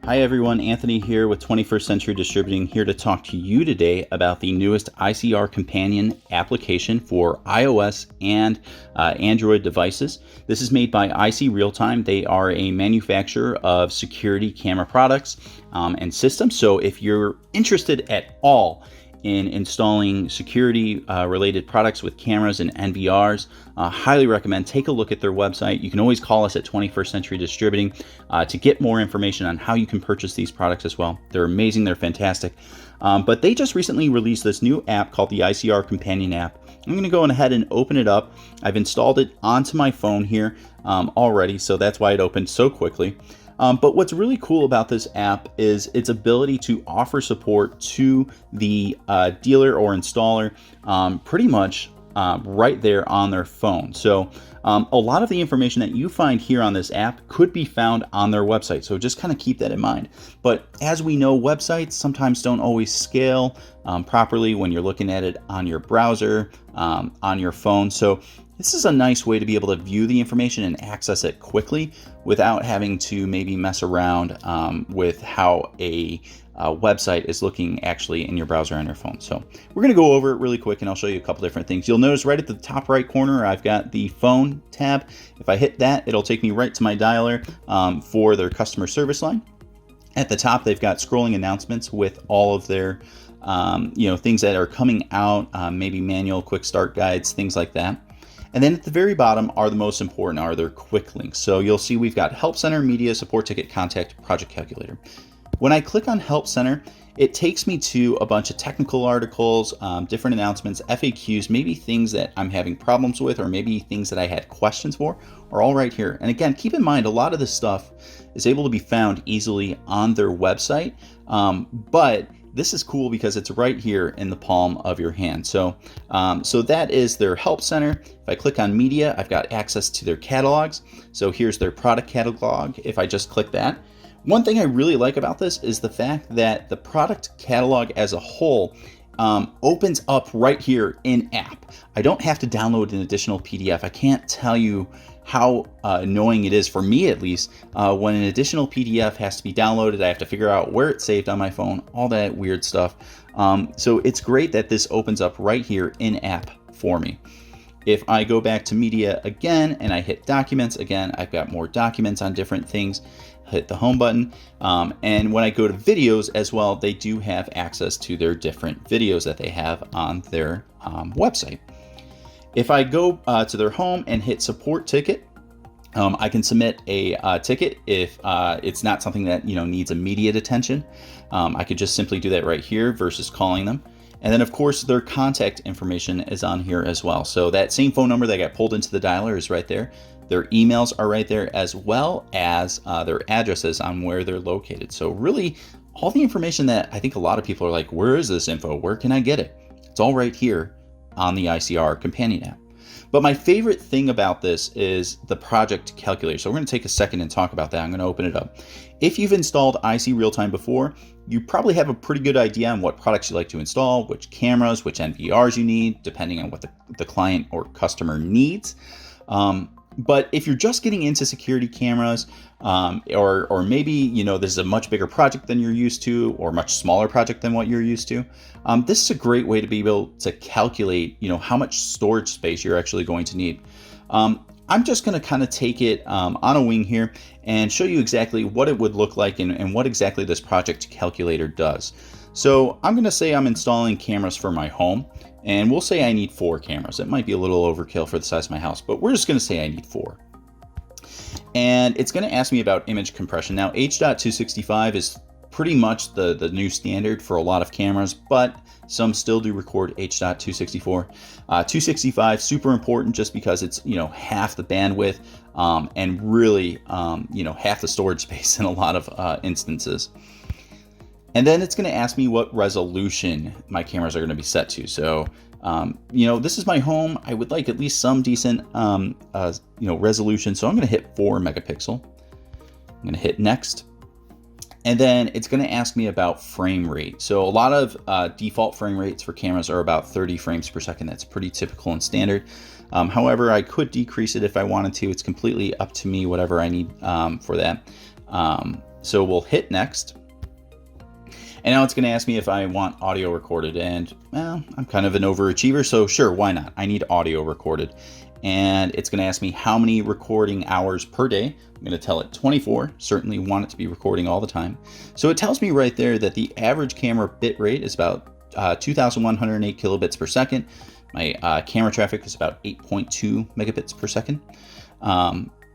Hi everyone, Anthony here with 21st Century Distributing, here to talk to you today about the newest ICR Companion application for iOS and Android devices. This is made by ICRealtime. They are a manufacturer of security camera products and systems. So if you're interested at all in installing security related products with cameras and NVRs, highly recommend take a look at their website. You can always call us at 21st Century Distributing to get more information on how you can purchase these products as well. They're amazing, they're fantastic. But they just recently released this new app called the ICR Companion App. I'm going to go ahead and open it up. I've installed it onto my phone here already, so that's why it opened so quickly. But what's really cool about this app is its ability to offer support to the dealer or installer pretty much right there on their phone. So a lot of the information that you find here on this app could be found on their website. So just kind of keep that in mind. But as we know, websites sometimes don't always scale properly when you're looking at it on your browser, on your phone. So this is a nice way to be able to view the information and access it quickly without having to maybe mess around with how a website is looking actually in your browser on your phone. So we're going to go over it really quick and I'll show you a couple different things. You'll notice right at the top right corner, I've got the phone tab. If I hit that, it'll take me right to my dialer for their customer service line. At the top, they've got scrolling announcements with all of their things that are coming out, maybe manual quick start guides, things like that. And then at the very bottom are the most important, are their quick links. So you'll see we've got Help Center, Media, Support Ticket, Contact, Project Calculator. When I click on Help Center, it takes me to a bunch of technical articles, different announcements, FAQs, maybe things that I'm having problems with, or maybe things that I had questions for, are all right here. And again, keep in mind, a lot of this stuff is able to be found easily on their website, but this is cool because it's right here in the palm of your hand. So that is their Help Center. If I click on Media, I've got access to their catalogs. So here's their product catalog. If I just click that, one thing I really like about this is the fact that the product catalog as a whole opens up right here in app. I don't have to download an additional PDF. I can't tell you how annoying it is, for me at least, when an additional PDF has to be downloaded. I have to figure out where it's saved on my phone, all that weird stuff. So it's great that this opens up right here in app for me. If I go back to Media again and I hit Documents, again, I've got more documents on different things. Hit the home button. And when I go to videos as well, they do have access to their different videos that they have on their website. If I go to their home and hit Support Ticket, I can submit a ticket if it's not something that needs immediate attention. I could just simply do that right here versus calling them. And then of course their contact information is on here as well. So that same phone number that got pulled into the dialer is right there. Their emails are right there, as well as their addresses on where they're located. So really all the information that I think a lot of people are like, where is this info? Where can I get it? It's all right here on the ICR Companion App. But my favorite thing about this is the project calculator. So we're going to take a second and talk about that. I'm going to open it up. If you've installed ICRealtime before, you probably have a pretty good idea on what products you like to install, which cameras, which NVRs you need, depending on what the client or customer needs. But if you're just getting into security cameras, or maybe, this is a much bigger project than you're used to, or much smaller project than what you're used to, this is a great way to be able to calculate, how much storage space you're actually going to need. I'm just going to kind of take it on a wing here and show you exactly what it would look like and what exactly this project calculator does. So I'm going to say I'm installing cameras for my home. And we'll say I need 4 cameras. It might be a little overkill for the size of my house, but we're just going to say I need 4. And it's going to ask me about image compression. Now, H.265 is pretty much the new standard for a lot of cameras, but some still do record H.264. 265, super important just because it's, half the bandwidth and really, half the storage space in a lot of instances. And then it's going to ask me what resolution my cameras are going to be set to. So, this is my home. I would like at least some decent, resolution. So I'm going to hit 4 megapixel. I'm going to hit next. And then it's going to ask me about frame rate. So a lot of default frame rates for cameras are about 30 frames per second. That's pretty typical and standard. However, I could decrease it if I wanted to. It's completely up to me, whatever I need for that. So we'll hit next. And now it's going to ask me if I want audio recorded, and well, I'm kind of an overachiever, so sure, why not? I need audio recorded. And it's going to ask me how many recording hours per day. I'm going to tell it 24, certainly want it to be recording all the time. So it tells me right there that the average camera bit rate is about 2,108 kilobits per second. My camera traffic is about 8.2 megabits per second.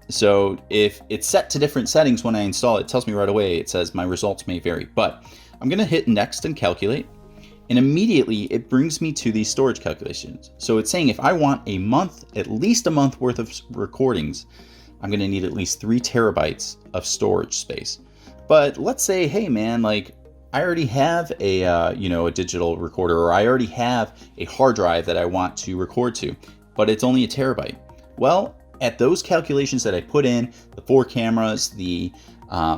So if it's set to different settings when I install it, it tells me right away, it says my results may vary, but I'm going to hit next and calculate, and immediately it brings me to these storage calculations. So it's saying if I want a month, at least a month worth of recordings, I'm going to need at least 3 terabytes of storage space. But let's say, hey man, like I already have a a digital recorder, or I already have a hard drive that I want to record to, but it's only a terabyte. Well, at those calculations that I put in, the 4 cameras, the 4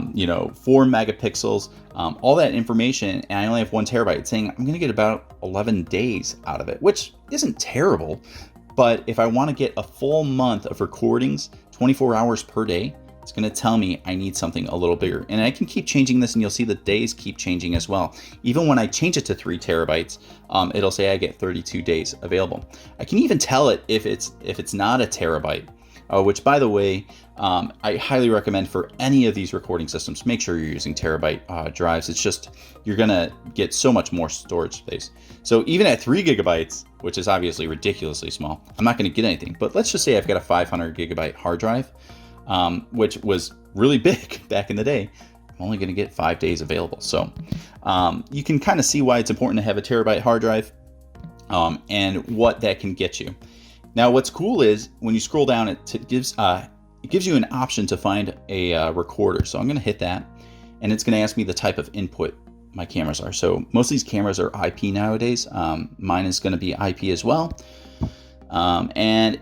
megapixels, all that information, and I only have 1 terabyte, it's saying I'm going to get about 11 days out of it, which isn't terrible. But if I want to get a full month of recordings, 24 hours per day, it's going to tell me I need something a little bigger. And I can keep changing this, and you'll see the days keep changing as well. Even when I change it to 3 terabytes, it'll say I get 32 days available. I can even tell it if it's not a terabyte. Which, by the way, I highly recommend for any of these recording systems. Make sure you're using terabyte drives. It's just, you're going to get so much more storage space. So even at 3 gigabytes, which is obviously ridiculously small, I'm not going to get anything. But let's just say I've got a 500 gigabyte hard drive, which was really big back in the day. I'm only going to get 5 days available. So you can kind of see why it's important to have a terabyte hard drive and what that can get you. Now, what's cool is when you scroll down, it gives you an option to find a recorder. So I'm going to hit that, and it's going to ask me the type of input my cameras are. So most of these cameras are IP nowadays. Mine is going to be IP as well. And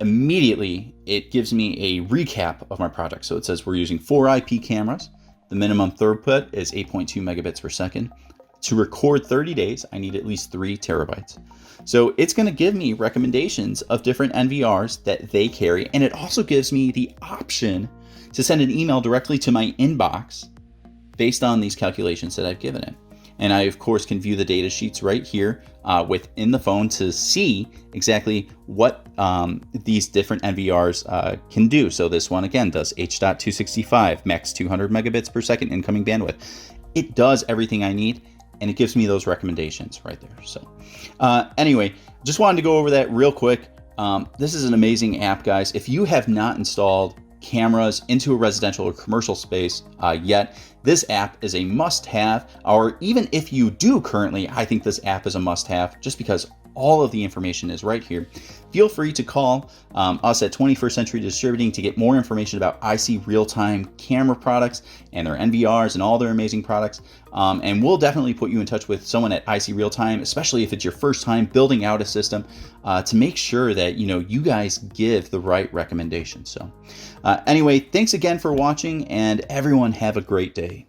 immediately it gives me a recap of my project. So it says we're using 4 IP cameras. The minimum throughput is 8.2 megabits per second. To record 30 days, I need at least 3 terabytes. So it's going to give me recommendations of different NVRs that they carry. And it also gives me the option to send an email directly to my inbox based on these calculations that I've given it. And I, of course, can view the data sheets right here within the phone to see exactly what these different NVRs can do. So this one, again, does H.265, max 200 megabits per second incoming bandwidth. It does everything I need, and it gives me those recommendations right there. So anyway, just wanted to go over that real quick. This is an amazing app, guys. If you have not installed cameras into a residential or commercial space yet, this app is a must-have. Or even if you do currently, I think this app is a must-have just because all of the information is right here. Feel free to call us at 21st Century Distributing to get more information about ICRealtime camera products and their NVRs and all their amazing products. And we'll definitely put you in touch with someone at ICRealtime, especially if it's your first time building out a system, to make sure that you guys give the right recommendations. So anyway, thanks again for watching, and everyone have a great day.